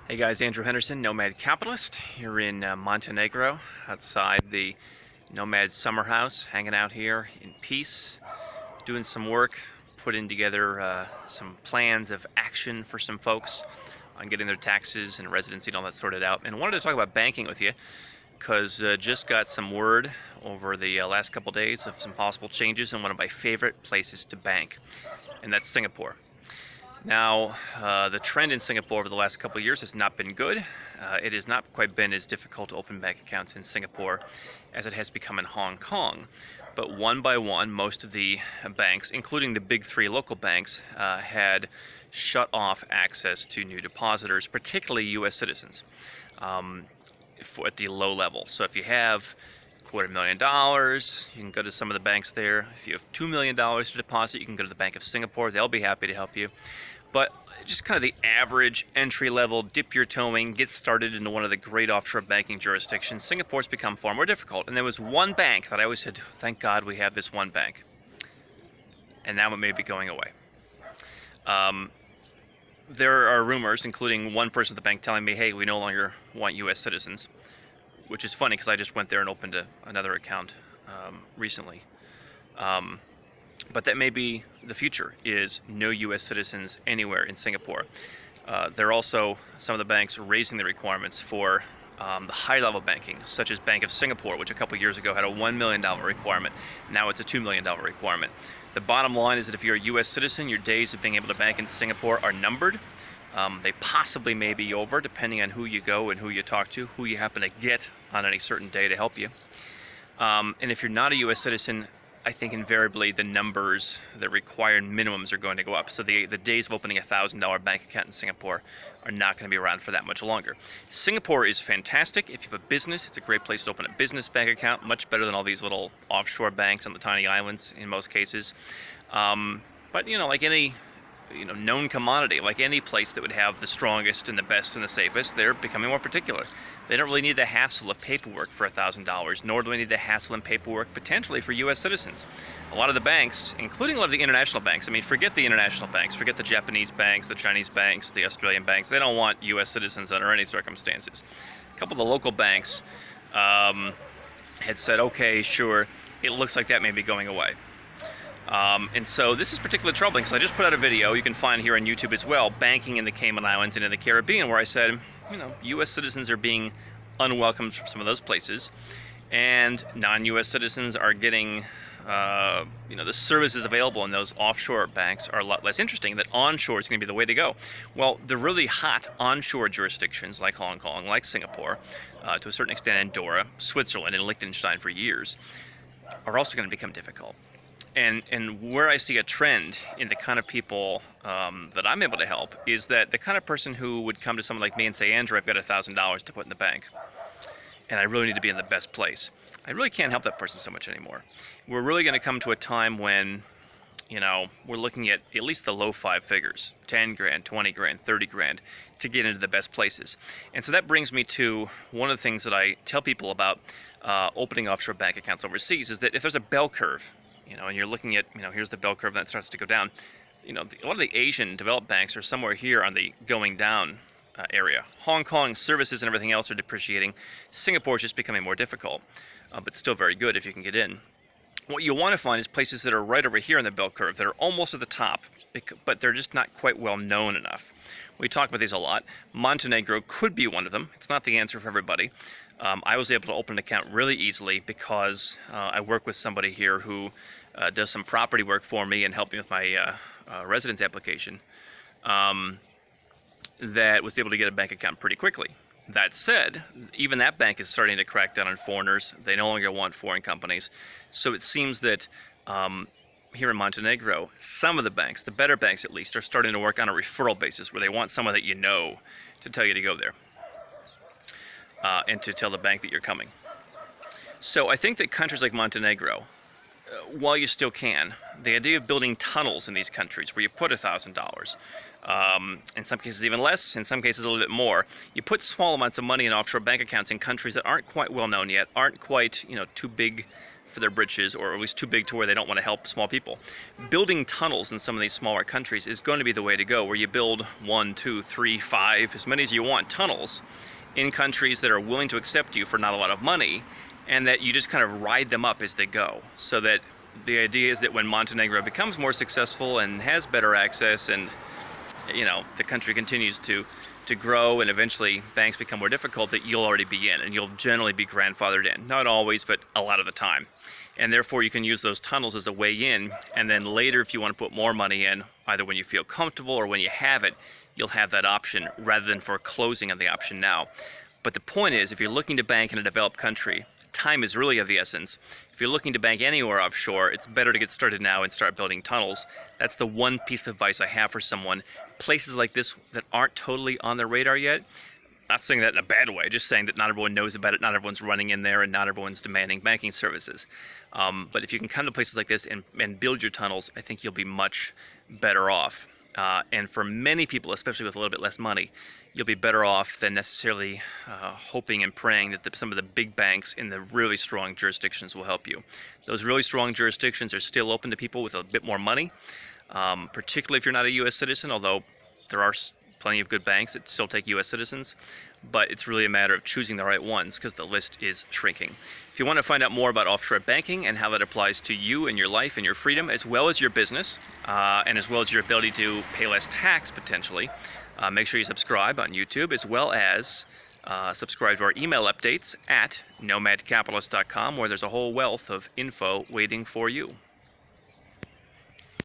Hey guys, Andrew Henderson, Nomad Capitalist, here in Montenegro, outside the Nomad summer house, hanging out here in peace, doing some work, putting together some plans of action for some folks on getting their taxes and residency and all that sorted out. And I wanted to talk about banking with you, because just got some word over the last couple days of some possible changes in one of my favorite places to bank, and that's Singapore. Now, the trend in Singapore over the last couple of years has not been good. It has not quite been as difficult to open bank accounts in Singapore as it has become in Hong Kong. But one by one, most of the banks, including the big three local banks, had shut off access to new depositors, particularly U.S. citizens, at the low level. So if you have $250,000, you can go to some of the banks there. If you have $2 million to deposit, you can go to the Bank of Singapore. They'll be happy to help you. But just kind of the average entry level, dip your toe in, get started into one of the great offshore banking jurisdictions, Singapore's become far more difficult. And there was one bank that I always said, thank God we have this one bank. And now it may be going away. There are rumors, including one person at the bank telling me, hey, we no longer want U.S. citizens, which is funny because I just went there and opened another account recently. But that may be the future, is no U.S. citizens anywhere in Singapore. There are also some of the banks raising the requirements for the high-level banking, such as Bank of Singapore, which a couple years ago had a $1 million requirement. Now it's a $2 million requirement. The bottom line is that if you're a U.S. citizen, your days of being able to bank in Singapore are numbered. They possibly may be over, depending on who you go and who you talk to, who you happen to get on any certain day to help you. And if you're not a U.S. citizen, I think invariably the numbers, the required minimums are going to go up. So the days of opening a $1,000 bank account in Singapore are not going to be around for that much longer. Singapore is fantastic. If you have a business, it's a great place to open a business bank account, much better than all these little offshore banks on the tiny islands in most cases. But, like any known commodity, like any place that would have the strongest and the best and the safest, they're becoming more particular. They don't really need the hassle of paperwork for $1,000, nor do they need the hassle and paperwork potentially for U.S. citizens. A lot of the banks, including a lot of the international banks, forget the international banks, forget the Japanese banks, the Chinese banks, the Australian banks, they don't want U.S. citizens under any circumstances. A couple of the local banks had said, okay, sure, it looks like that may be going away. And so this is particularly troubling because I just put out a video you can find here on YouTube as well, banking in the Cayman Islands and in the Caribbean, where I said, U.S. citizens are being unwelcomed from some of those places, and non-U.S. citizens are getting, the services available in those offshore banks are a lot less interesting, that onshore is going to be the way to go. Well, the really hot onshore jurisdictions like Hong Kong, like Singapore, to a certain extent Andorra, Switzerland, and Liechtenstein for years, are also going to become difficult. And where I see a trend in the kind of people that I'm able to help is that the kind of person who would come to someone like me and say, Andrew, I've got $1,000 to put in the bank, and I really need to be in the best place. I really can't help that person so much anymore. We're really going to come to a time when, we're looking at least the low five figures, 10 grand, 20 grand, 30 grand, to get into the best places. And so that brings me to one of the things that I tell people about opening offshore bank accounts overseas, is that if there's a bell curve, and you're looking at, here's the bell curve that starts to go down. A lot of the Asian developed banks are somewhere here on the going down area. Hong Kong services and everything else are depreciating. Singapore is just becoming more difficult, but still very good if you can get in. What you want to find is places that are right over here on the bell curve, that are almost at the top, but they're just not quite well known enough. We talk about these a lot. Montenegro could be one of them. It's not the answer for everybody. I was able to open an account really easily because I work with somebody here who does some property work for me and helped me with my residence application, that was able to get a bank account pretty quickly. That said, even that bank is starting to crack down on foreigners. They no longer want foreign companies. So it seems that here in Montenegro, some of the banks, the better banks at least, are starting to work on a referral basis where they want someone that to tell you to go there. And to tell the bank that you're coming. So I think that countries like Montenegro, while you still can, the idea of building tunnels in these countries where you put $1,000, in some cases even less, in some cases a little bit more, you put small amounts of money in offshore bank accounts in countries that aren't quite well known yet, aren't quite too big for their britches, or at least too big to where they don't want to help small people. Building tunnels in some of these smaller countries is going to be the way to go, where you build 1, 2, 3, 5, as many as you want tunnels in countries that are willing to accept you for not a lot of money, and that you just kind of ride them up as they go. So that the idea is that when Montenegro becomes more successful and has better access, and the country continues to grow and eventually banks become more difficult, that you'll already be in, and you'll generally be grandfathered in. Not always, but a lot of the time. And therefore you can use those tunnels as a way in, and then later if you want to put more money in, either when you feel comfortable or when you have it, you'll have that option rather than foreclosing on the option now. But the point is, if you're looking to bank in a developed country, time is really of the essence. If you're looking to bank anywhere offshore, it's better to get started now and start building tunnels. That's the one piece of advice I have for someone. Places like this that aren't totally on their radar yet, not saying that in a bad way, just saying that not everyone knows about it, not everyone's running in there, and not everyone's demanding banking services. But if you can come to places like this and build your tunnels, I think you'll be much better off. And for many people, especially with a little bit less money, you'll be better off than necessarily hoping and praying that some of the big banks in the really strong jurisdictions will help you. Those really strong jurisdictions are still open to people with a bit more money, particularly if you're not a U.S. citizen, although there are plenty of good banks that still take U.S. citizens. But it's really a matter of choosing the right ones, because the list is shrinking. If you want to find out more about offshore banking and how that applies to you and your life and your freedom, as well as your business, and as well as your ability to pay less tax potentially, make sure you subscribe on YouTube, as well as subscribe to our email updates at nomadcapitalist.com, where there's a whole wealth of info waiting for you.